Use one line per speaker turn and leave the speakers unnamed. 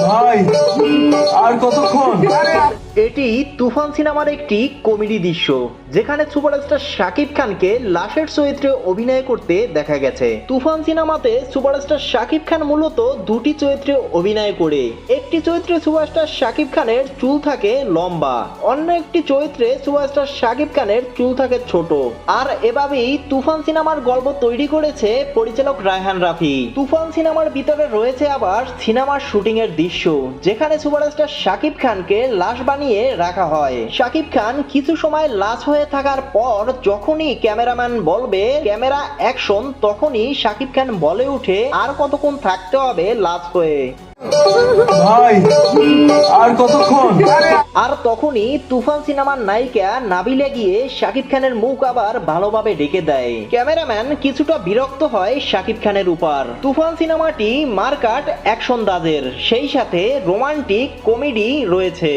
ভাই আর কতক্ষণ?
এটি তুফান সিনেমার একটি কমেডি দৃশ্য, যেখানে সুপারস্টার শাকিব খানকে লাশের চরিত্রে অভিনয় করতে দেখা গেছে। তুফান সিনেমাতে সুপারস্টার শাকিব খান মূলত দুটি চরিত্রে অভিনয় করে। একটি চরিত্রে সুপারস্টার শাকিব খানের চুল থাকে লম্বা, অন্য একটি চরিত্রে সুপারস্টার শাকিব খানের চুল থাকে ছোট। আর এভাবেই তুফান সিনেমার গল্প তৈরি করেছে পরিচালক রায়হান রাফি। তুফান সিনেমার ভিতরে রয়েছে আবার সিনেমার শুটিং এর দৃশ্য, যেখানে সুপারস্টার শাকিব খানকে লাশ বানিয়ে রাখা হয়। শাকিব খান কিছু সময় লাশ হয়ে থাকার পর যখনই ক্যামেরাম্যান বলবে ক্যামেরা অ্যাকশন, তখনই শাকিব খান বলে উঠে আর কতক্ষণ থাকতে হবে লাশ হয়ে।
ভাই আর কতক্ষণ?
আর তখনই তুফান সিনেমার নায়িকা নাবিলা গিয়ে শাকিব খানের মুখ আবার ভালোভাবে ঢেকে দেয়। ক্যামেরাম্যান কিছুটা বিরক্ত হয় শাকিব খানের উপর। তুফান সিনেমাটি মারকাট অ্যাকশন দাজের, সেই সাথে রোমান্টিক কমেডি রয়েছে।